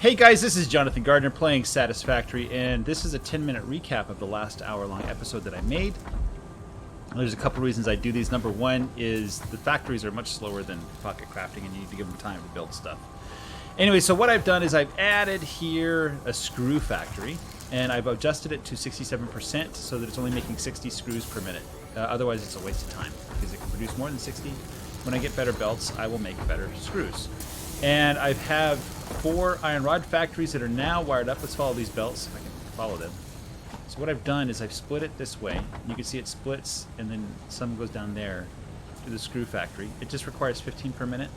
Hey guys, this is Jonathan Gardner playing Satisfactory, and this is a 10-minute recap of the last hour-long episode that I made. There's a couple reasons I do these. Number one is the factories are much slower than pocket crafting, and you need to give them time to build stuff. Anyway, so what I've done is I've added here a screw factory, and I've adjusted it to 67% so that it's only making 60 screws per minute. Otherwise, it's a waste of time because it can produce more than 60. When I get better belts, I will make better screws. And I have 4 iron rod factories that are now wired up. Let's follow these belts, if I can follow them. So what I've done is I've split it this way. You can see it splits, and then some goes down there to the screw factory. It just requires 15 per minute.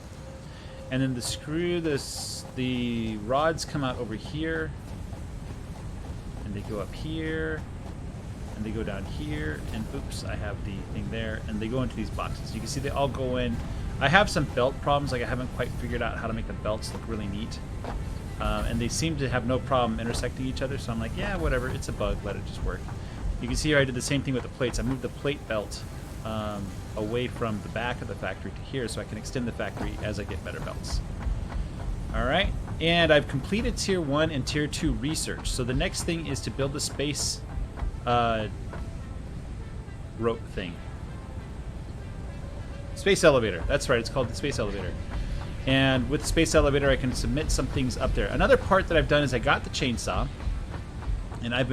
And then the rods come out over here, and they go up here, and they go down here, and oops, I have the thing there, and they go into these boxes. You can see they all go in. I have some belt problems, like I haven't quite figured out how to make the belts look really neat. And they seem to have no problem intersecting each other, so I'm like, yeah, whatever, it's a bug, let it just work. You can see here I did the same thing with the plates. I moved the plate belt away from the back of the factory to here so I can extend the factory as I get better belts. Alright, and I've completed Tier 1 and Tier 2 research. So the next thing is to build the space rope thing. Space elevator. That's right, it's called the space elevator. And with the space elevator, I can submit some things up there. Another part that I've done is I got the chainsaw, and I've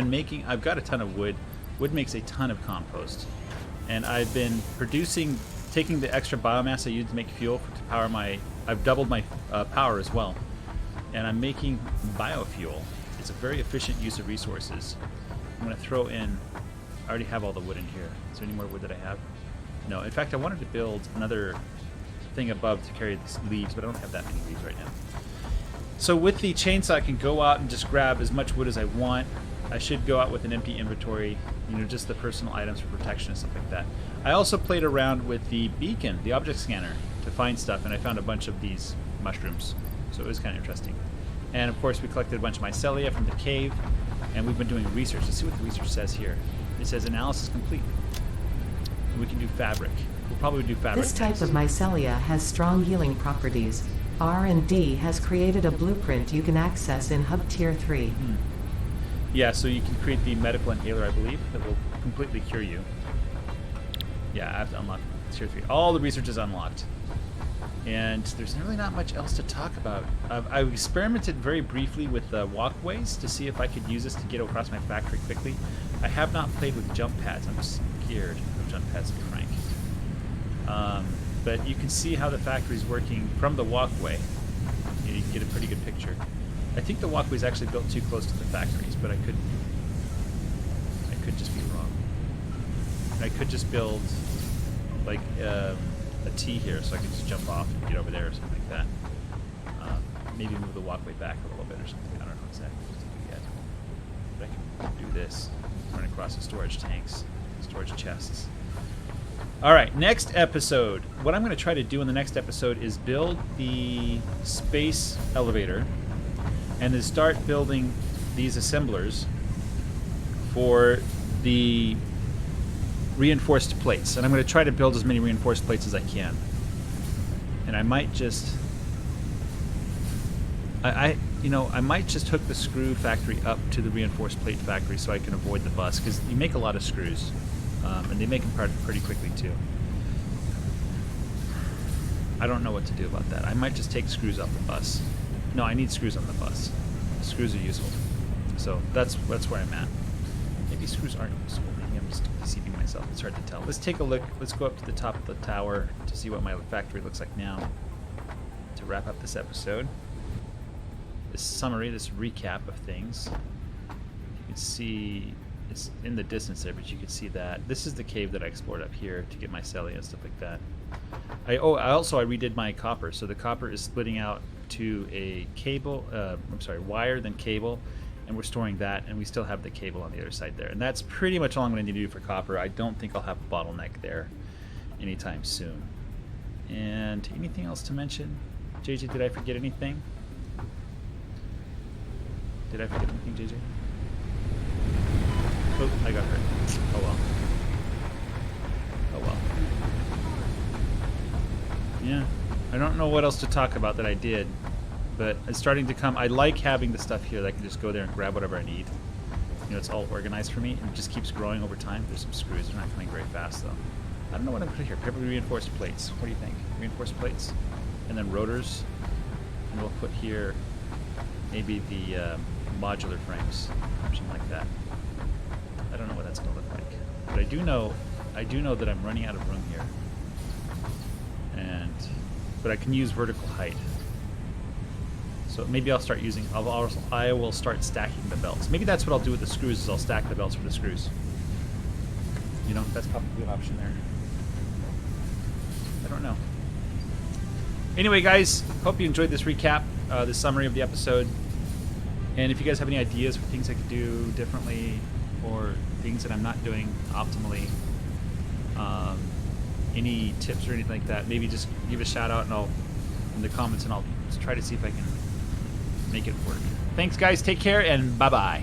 got a ton of wood. Wood makes a ton of compost. And I've been taking the extra biomass I use to make fuel to power I've doubled my power as well. And I'm making biofuel. It's a very efficient use of resources. I'm going to throw in, I already have all the wood in here. Is there any more wood that I have? No, in fact, I wanted to build another thing above to carry these leaves, but I don't have that many leaves right now. So with the chainsaw, I can go out and just grab as much wood as I want. I should go out with an empty inventory, just the personal items for protection and stuff like that. I also played around with the beacon, the object scanner, to find stuff, and I found a bunch of these mushrooms, so it was kind of interesting. And of course, we collected a bunch of mycelia from the cave, and we've been doing research. Let's see what the research says here. It says analysis complete. We can do fabric. We'll probably do fabric. This type of mycelia has strong healing properties. R&D has created a blueprint you can access in Hub Tier 3. Yeah, so you can create the medical inhaler, I believe, that will completely cure you. Yeah, I have to unlock Tier 3. All the research is unlocked. And there's really not much else to talk about. I experimented very briefly with the walkways to see if I could use this to get across my factory quickly. I have not played with jump pads. I'm scared of jump pads, to be frank. But you can see how the factory is working from the walkway. You can get a pretty good picture. I think the walkway is actually built too close to the factories, but I could just be wrong. I could just build like a T here, so I could just jump off and get over there or something like that. Maybe move the walkway back a little bit or something. I don't know exactly what to do yet. But I can do this, run across the storage tanks, storage chests. Alright, next episode. What I'm going to try to do in the next episode is build the space elevator and then start building these assemblers for the reinforced plates. And I'm going to try to build as many reinforced plates as I can. And I might just... I might just hook the screw factory up to the reinforced plate factory so I can avoid the bus, because you make a lot of screws. And they make them pretty quickly too. I don't know what to do about that. I might just take screws off the bus. No, I need screws on the bus. Screws are useful. So that's where I'm at. Maybe screws aren't useful. Maybe I'm just deceiving myself. It's hard to tell. Let's take a look. Let's go up to the top of the tower to see what my factory looks like now. To wrap up this episode. This summary, this recap of things. You can see... It's in the distance there, but you can see that. This is the cave that I explored up here to get my celia and stuff like that. I redid my copper. So the copper is splitting out to a wire, then cable, and we're storing that, and we still have the cable on the other side there. And that's pretty much all I'm going to need to do for copper. I don't think I'll have a bottleneck there anytime soon. And anything else to mention? JJ, did I forget anything? Did I forget anything, JJ? Oh, I got hurt. Oh well. Oh well. Yeah. I don't know what else to talk about that I did. But it's starting to come. I like having the stuff here that I can just go there and grab whatever I need. You know, it's all organized for me, and it just keeps growing over time. There's some screws. They're not coming very fast, though. I don't know what I'm putting here. Probably reinforced plates. What do you think? Reinforced plates? And then rotors. And we'll put here maybe the modular frames. Something like that. I don't know what that's going to look like. But I do know that I'm running out of room here. But I can use vertical height. So maybe I'll start using, I will start stacking the belts. Maybe that's what I'll do with the screws, is I'll stack the belts for the screws. You know, that's probably an option there. I don't know. Anyway, guys, hope you enjoyed this recap, this summary of the episode. And if you guys have any ideas for things I could do differently, or things that I'm not doing optimally, any tips or anything like that, maybe just give a shout out in the comments, and I'll try to see if I can make it work. Thanks, guys. Take care, and bye-bye.